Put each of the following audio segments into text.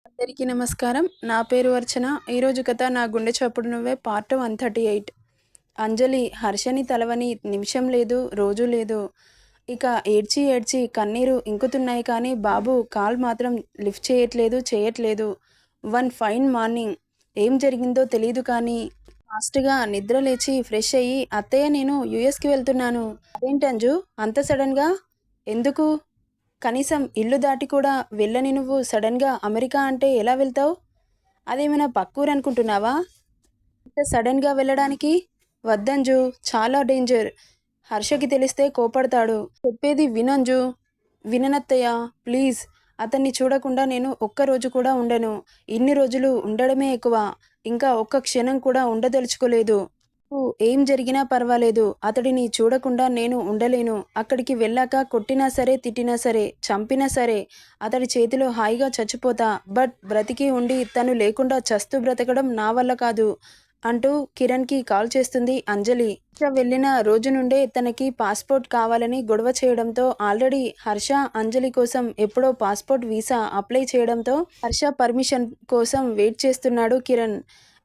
అందరికీ నమస్కారం. నా పేరు అర్చన. ఈరోజు కథ 'నా గుండె చప్పుడు నువ్వే' పార్ట్ 138. అంజలి హర్షని తలవని నిమిషం లేదు, రోజు లేదు. ఇక ఏడ్చి ఏడ్చి కన్నీరు ఇంకుతున్నాయి కానీ బాబు కాల్ మాత్రం లిఫ్ట్ చేయట్లేదు. వన్ ఫైన్ మార్నింగ్ ఏం జరిగిందో తెలీదు కానీ ఫాస్ట్‌గా నిద్ర లేచి ఫ్రెష్ అయ్యి అత్తయ్య నేను యూఎస్‌కి వెళ్తున్నాను. అదేంటంజు అంత సడన్‌గా? ఎందుకు? కనీసం ఇల్లు దాటి కూడా వెళ్ళని నువ్వు సడన్‌గా అమెరికా అంటే ఎలా వెళ్తావు? అదేమైనా పక్కూరనుకుంటున్నావా? ఇంత సడన్‌గా వెళ్ళడానికి? వద్దంజు, చాలా డేంజర్. హర్షకి తెలిస్తే కోపడతాడు. చెప్పేది వినంజు. విననత్తయ్య, ప్లీజ్. అతన్ని చూడకుండా నేను ఒక్క రోజు కూడా ఉండను. ఇన్ని రోజులు ఉండడమే ఎక్కువ. ఇంకా ఒక్క క్షణం కూడా ఉండదలుచుకోలేదు. ఏం జరిగినా పర్వాలేదు. అతడిని చూడకుండా నేను ఉండలేను. అక్కడికి వెళ్ళాక కొట్టినా సరే, తిట్టినా సరే, చంపినా సరే అతడి చేతిలో హాయిగా చచ్చిపోతా. బట్ బ్రతికి ఉండి తను లేకుండా చస్తూ బ్రతకడం నా వల్ల కాదు అంటూ కిరణ్‌కి కాల్ చేస్తుంది అంజలి. హర్ష వెళ్ళిన రోజు నుండే తనకి పాస్‌పోర్ట్ కావాలని గొడవ చేయడంతో ఆల్రెడీ హర్ష, అంజలి కోసం ఎప్పుడో పాస్‌పోర్ట్ వీసా అప్లై చేయడంతో హర్ష పర్మిషన్ కోసం వెయిట్ చేస్తున్నాడు కిరణ్.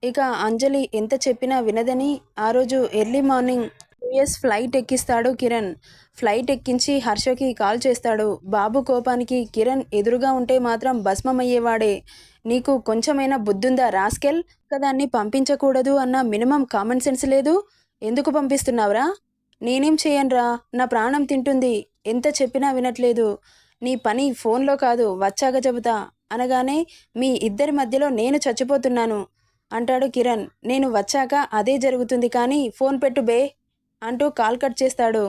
ఇక అంజలి ఎంత చెప్పినా వినదని ఆ రోజు ఎర్లీ మార్నింగ్ యూఎస్ ఫ్లైట్ ఎక్కిస్తాడు కిరణ్. ఫ్లైట్ ఎక్కించి హర్షకి కాల్ చేస్తాడు. బాబు కోపానికి కిరణ్ ఎదురుగా ఉంటే మాత్రం భస్మమయ్యేవాడే. నీకు కొంచెమైనా బుద్ధుందా రాస్కెల్? దాన్ని పంపించకూడదు అన్న మినిమం కామన్ సెన్స్ లేదు. ఎందుకు పంపిస్తున్నావురా? నేనేం చేయనురా, నా ప్రాణం తింటుంది. ఎంత చెప్పినా వినట్లేదు. నీ పని ఫోన్లో కాదు, వచ్చాక చెబుతా అనగానే మీ ఇద్దరి మధ్యలో నేను చచ్చిపోతున్నాను అంటాడు కిరణ్. నేను వచ్చాక అదే జరుగుతుంది కానీ ఫోన్ పెట్టు బే అంటూ కాల్ కట్ చేస్తాడు.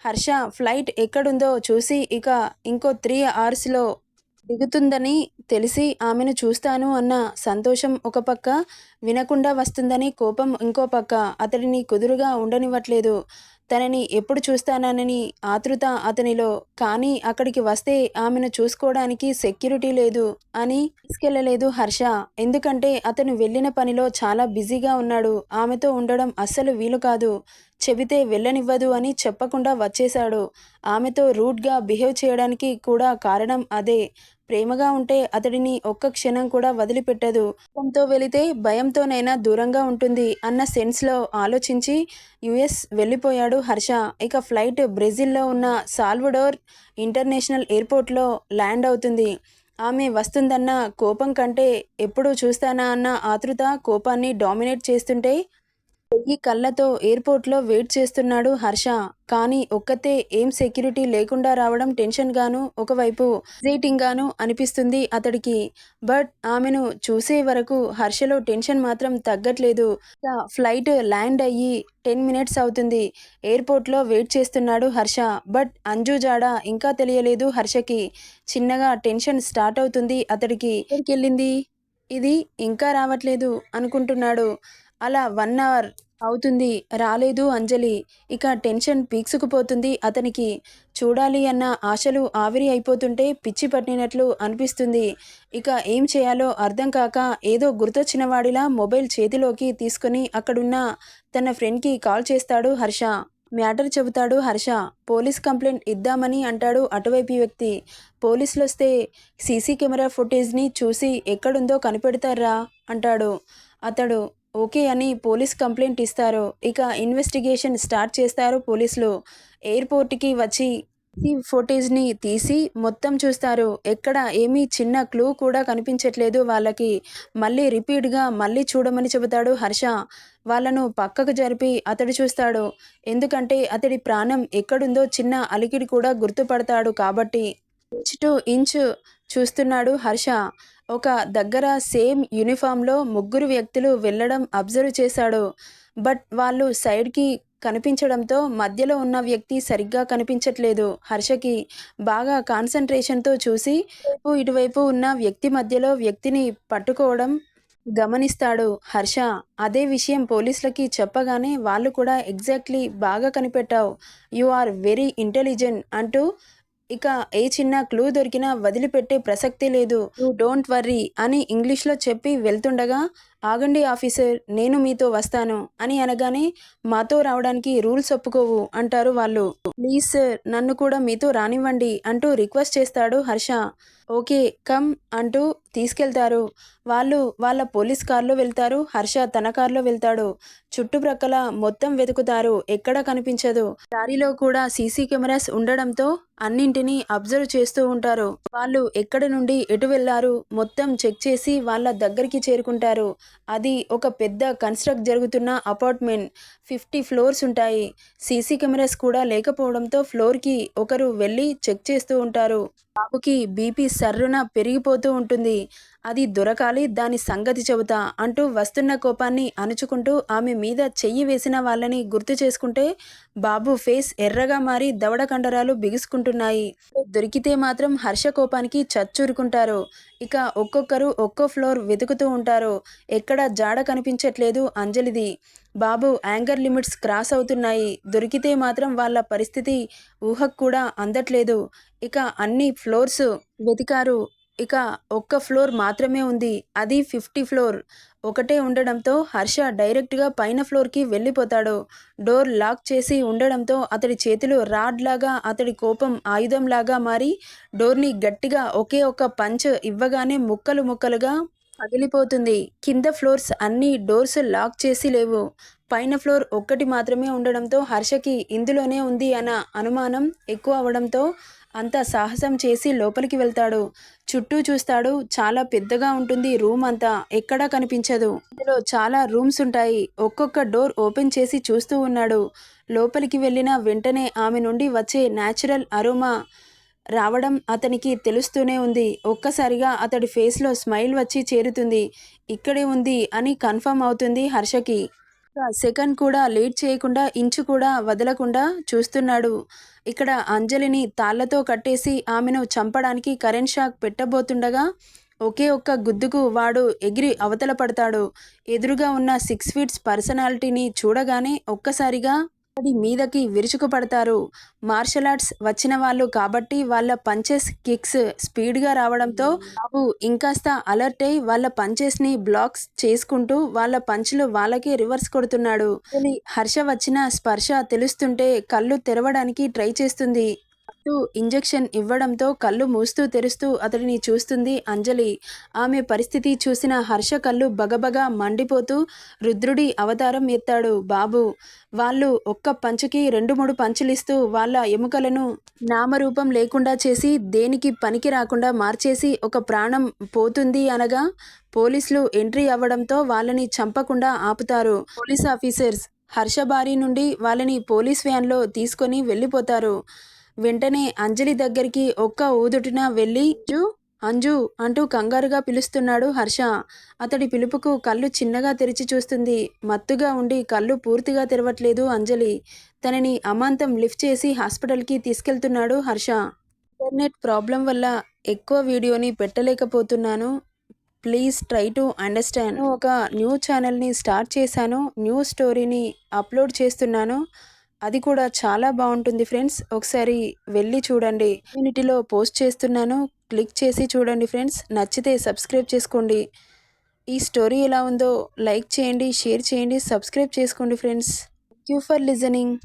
హర్ష ఫ్లైట్ ఎక్కడుందో చూసి ఇక ఇంకో 3 అవర్స్‌లో దిగుతుందని తెలిసి ఆమెను చూస్తాను అన్న సంతోషం ఒక పక్క, వినకుండా వస్తుందని కోపం ఇంకో పక్క అతడిని కుదురుగా ఉండనివ్వట్లేదు. తనని ఎప్పుడు చూస్తానని ఆతృత అతనిలో. కానీ అక్కడికి వస్తే ఆమెను చూసుకోవడానికి సెక్యూరిటీ లేదు అని తీసుకెళ్లలేదు హర్ష. ఎందుకంటే అతను వెళ్ళిన పనిలో చాలా బిజీగా ఉన్నాడు. ఆమెతో ఉండడం అస్సలు వీలు కాదు. చెబితే వెళ్ళనివ్వదు అని చెప్పకుండా వచ్చేశాడు. ఆమెతో రూడ్‌గా బిహేవ్ చేయడానికి కూడా కారణం అదే. ప్రేమగా ఉంటే అతడిని ఒక్క క్షణం కూడా వదిలిపెట్టదు. కోపంతో వెళితే భయంతోనైనా దూరంగా ఉంటుంది అన్న సెన్స్‌లో ఆలోచించి యూఎస్ వెళ్ళిపోయాడు హర్ష. ఇక ఫ్లైట్ బ్రెజిల్‌లో ఉన్న సాల్వడోర్ ఇంటర్నేషనల్ ఎయిర్‌పోర్ట్‌లో ల్యాండ్ అవుతుంది. ఆమె వస్తుందన్న కోపం కంటే ఎప్పుడు చూస్తానా అన్న ఆతృత కోపాన్ని డామినేట్ చేస్తుంటే వెయ్యి కళ్ళతో ఎయిర్‌పోర్ట్‌లో వెయిట్ చేస్తున్నాడు హర్ష. కానీ ఒక్కతే ఏం సెక్యూరిటీ లేకుండా రావడం టెన్షన్‌గాను, ఒకవైపు ఎక్సైటింగ్‌గాను అనిపిస్తుంది అతడికి. బట్ ఆమెను చూసే వరకు హర్షలో టెన్షన్ మాత్రం తగ్గట్లేదు. ఇక ఫ్లైట్ ల్యాండ్ అయ్యి 10 మినిట్స్ అవుతుంది. ఎయిర్‌పోర్ట్‌లో వెయిట్ చేస్తున్నాడు హర్ష. బట్ అంజు జాడ ఇంకా తెలియలేదు హర్షకి. చిన్నగా టెన్షన్ స్టార్ట్ అవుతుంది అతడికి. ఎక్కడికెళ్ళింది ఇది, ఇంకా రావట్లేదు అనుకుంటున్నాడు. అలా 1 అవర్ అవుతుంది. రాలేదు అంజలి. ఇక టెన్షన్ పీక్సుకుపోతుంది అతనికి. చూడాలి అన్న ఆశలు ఆవిరి అయిపోతుంటే పిచ్చి పట్టినట్లు అనిపిస్తుంది. ఇక ఏం చేయాలో అర్థం కాక ఏదో గుర్తొచ్చిన వాడిలా మొబైల్ చేతిలోకి తీసుకొని అక్కడున్న తన ఫ్రెండ్‌కి కాల్ చేస్తాడు హర్ష. మ్యాటర్ చెబుతాడు హర్ష. పోలీస్ కంప్లెయింట్ ఇద్దామని అంటాడు అటువైపు వ్యక్తి. పోలీసులొస్తే సీసీ కెమెరా ఫుటేజ్‌ని చూసి ఎక్కడుందో కనిపెడతార్రా అంటాడు. అతడు ఓకే అని పోలీస్ కంప్లెయింట్ ఇస్తారు. ఇక ఇన్వెస్టిగేషన్ స్టార్ట్ చేస్తారు పోలీసులు. ఎయిర్‌పోర్ట్‌కి వచ్చి ఫుటేజ్‌ని తీసి మొత్తం చూస్తారు. ఎక్కడ ఏమీ చిన్న క్లూ కూడా కనిపించట్లేదు వాళ్ళకి. మళ్ళీ రిపీట్‌గా మళ్ళీ చూడమని చెబుతాడు హర్ష. వాళ్ళను పక్కకు జరిపి అతడు చూస్తాడు. ఎందుకంటే అతడి ప్రాణం ఎక్కడుందో చిన్న అలికిడి కూడా గుర్తుపడతాడు కాబట్టి. ఇంచ్ టు ఇంచ్ చూస్తున్నాడు హర్ష. ఒక దగ్గర సేమ్ యూనిఫామ్‌లో ముగ్గురు వ్యక్తులు వెళ్ళడం అబ్జర్వ్ చేశాడు. బట్ వాళ్ళు సైడ్‌కి కనిపించడంతో మధ్యలో ఉన్న వ్యక్తి సరిగ్గా కనిపించట్లేదు హర్షకి. బాగా కాన్సంట్రేషన్‌తో చూసి ఇటువైపు ఉన్న వ్యక్తి మధ్యలో వ్యక్తిని పట్టుకోవడం గమనిస్తాడు హర్ష. అదే విషయం పోలీసులకి చెప్పగానే వాళ్ళు కూడా ఎగ్జాక్ట్‌లీ బాగా కనిపెట్టావు. యూ ఆర్ వెరీ ఇంటెలిజెంట్ అంటూ ఇక ఏ చిన్న క్లూ దొరికినా వదిలిపెట్టే ప్రసక్తే లేదు. యూ డోంట్ వర్రీ అని ఇంగ్లీష్‌లో చెప్పి వెళ్తుండగా ఆగండి ఆఫీసర్, నేను మీతో వస్తాను అని అనగానే, మాతో రావడానికి రూల్స్ ఒప్పుకోవు అంటారు వాళ్ళు. ప్లీజ్ సార్, నన్ను కూడా మీతో రానివ్వండి అంటూ రిక్వెస్ట్ చేస్తాడు హర్ష. ఓకే కమ్ అంటూ తీసుకెళ్తారు. వాళ్ళు వాళ్ళ పోలీస్ కార్లో వెళ్తారు. హర్ష తన కార్లో వెళ్తాడు. చుట్టుప్రక్కల మొత్తం వెతుకుతారు, ఎక్కడా కనిపించదు. దారిలో కూడా సీసీ కెమెరాస్ ఉండడంతో అన్నింటినీ అబ్జర్వ్ చేస్తూ ఉంటారు. వాళ్ళు ఎక్కడి నుండి ఎటు వెళ్లారు మొత్తం చెక్ చేసి వాళ్ళ దగ్గరికి చేరుకుంటారు. అది ఒక పెద్ద కన్స్ట్రక్ట్ జరుగుతున్న అపార్ట్మెంట్. 50 ఫ్లోర్స్ ఉంటాయి. సీసీ కెమెరాస్ కూడా లేకపోవడంతో ఫ్లోర్కి ఒకరు వెళ్ళి చెక్ చేస్తూ ఉంటారు. బాబుకి బీపీ సర్రున పెరిగిపోతూ ఉంటుంది. అది దొరకాలి, దాని సంగతి చెబుతా అంటూ వస్తున్న కోపాన్ని అణుచుకుంటూ ఆమె మీద చెయ్యి వేసిన వాళ్ళని గుర్తు చేసుకుంటే బాబు ఫేస్ ఎర్రగా మారి దవడ కండరాలు బిగుసుకుంటున్నాయి. దొరికితే మాత్రం హర్ష కోపానికి చచ్చూరుకుంటారు. ఇక ఒక్కొక్కరు ఒక్కో ఫ్లోర్ వెతుకుతూ ఉంటారు. ఎక్కడ జాడ కనిపించట్లేదు అంజలిది. బాబు యాంగర్ లిమిట్స్ క్రాస్ అవుతున్నాయి. దొరికితే మాత్రం వాళ్ళ పరిస్థితి ఊహకు కూడా అందట్లేదు. ఇక అన్ని ఫ్లోర్స్ వెతికారు. ఇక ఒక్క ఫ్లోర్ మాత్రమే ఉంది. అది 50 ఫ్లోర్ ఒకటే ఉండడంతో హర్ష డైరెక్ట్గా పైన ఫ్లోర్కి వెళ్ళిపోతాడు. డోర్ లాక్ చేసి ఉండడంతో అతడి చేతులు రాడ్ లాగా, అతడి కోపం ఆయుధంలాగా మారి డోర్ని గట్టిగా ఒకే ఒక్క పంచ్ ఇవ్వగానే ముక్కలు ముక్కలుగా పగిలిపోతుంది. కింద ఫ్లోర్స్ అన్ని డోర్స్ లాక్ చేసి లేవు. పైన ఫ్లోర్ ఒక్కటి మాత్రమే ఉండడంతో హర్షకి ఇందులోనే ఉంది అన్న అనుమానం ఎక్కువ అవడంతో అంత సాహసం చేసి లోపలికి వెళ్తాడు. చుట్టూ చూస్తాడు. చాలా పెద్దగా ఉంటుంది రూమ్ అంతా. ఎక్కడా కనిపించదు. ఇందులో చాలా రూమ్స్ ఉంటాయి. ఒక్కొక్క డోర్ ఓపెన్ చేసి చూస్తూ ఉన్నాడు. లోపలికి వెళ్ళిన వెంటనే ఆమె నుండి వచ్చే న్యాచురల్ అరోమా రావడం అతనికి తెలుస్తూనే ఉంది. ఒక్కసారిగా అతడి ఫేస్లో స్మైల్ వచ్చి చేరుతుంది. ఇక్కడే ఉంది అని కన్ఫర్మ్ అవుతుంది హర్షకి. సెకండ్ కూడా లేట్ చేయకుండా, ఇంచు కూడా వదలకుండా చూస్తున్నాడు. ఇక్కడ అంజలిని తాళ్లతో కట్టేసి ఆమెను చంపడానికి కరెంట్ షాక్ పెట్టబోతుండగా ఒకే ఒక్క గుద్దుకు వాడు ఎగిరి అవతల పడతాడు. ఎదురుగా ఉన్న 6 ఫీట్స్ పర్సనాలిటీని చూడగానే ఒక్కసారిగా వాడి మీదకి విరుచుకుపడతారు. మార్షల్ ఆర్ట్స్ వచ్చిన వాళ్ళు కాబట్టి వాళ్ళ పంచెస్, కిక్స్ స్పీడ్గా రావడంతో బాబు ఇంకాస్త అలర్ట్ అయి వాళ్ళ పంచెస్ని బ్లాక్స్ చేసుకుంటూ వాళ్ళ పంచులు వాళ్ళకే రివర్స్ కొడుతున్నాడు. హర్ష వచ్చిన స్పర్శ తెలుస్తుంటే కళ్ళు తెరవడానికి ట్రై చేస్తుంది. ఇంజెక్షన్ ఇవ్వడంతో కళ్ళు మూస్తూ తెరుస్తూ అతడిని చూస్తుంది అంజలి. ఆమె పరిస్థితి చూసిన హర్ష కళ్ళు బగబగా మండిపోతూ రుద్రుడి అవతారం ఎత్తాడు బాబు. వాళ్ళు ఒక్క పంచుకి 2-3 పంచులిస్తూ వాళ్ళ ఎముకలను నామరూపం లేకుండా చేసి దేనికి పనికి రాకుండా మార్చేసి ఒక ప్రాణం పోతుంది అనగా పోలీసులు ఎంట్రీ అవ్వడంతో వాళ్ళని చంపకుండా ఆపుతారు. పోలీస్ ఆఫీసర్స్ హర్ష బారి నుండి వాళ్ళని పోలీస్ వ్యాన్లో తీసుకొని వెళ్ళిపోతారు. వెంటనే అంజలి దగ్గరికి ఒక్క ఊదుటిన వెళ్ళి అంజు అంటూ కంగారుగా పిలుస్తున్నాడు హర్ష. అతడి పిలుపుకు కళ్ళు చిన్నగా తెరిచి చూస్తుంది. మత్తుగా ఉండి కళ్ళు పూర్తిగా తెరవట్లేదు అంజలి. తనని అమాంతం లిఫ్ట్ చేసి హాస్పిటల్కి తీసుకెళ్తున్నాడు హర్ష. ఇంటర్నెట్ ప్రాబ్లం వల్ల ఎక్కువ వీడియోని పెట్టలేకపోతున్నాను. Please try to understand. ఒక న్యూ ఛానల్ని స్టార్ట్ చేశాను. న్యూ స్టోరీని అప్లోడ్ చేస్తున్నాను. అది కూడా చాలా బాగుంటుంది ఫ్రెండ్స్. ఒకసారి వెళ్ళి చూడండి. కమ్యూనిటీలో పోస్ట్ చేస్తున్నాను. క్లిక్ చేసి చూడండి ఫ్రెండ్స్. నచ్చితే సబ్స్క్రైబ్ చేసుకోండి. ఈ స్టోరీ ఎలా ఉందో లైక్ చేయండి, షేర్ చేయండి, సబ్స్క్రైబ్ చేసుకోండి friends. Thank you for listening.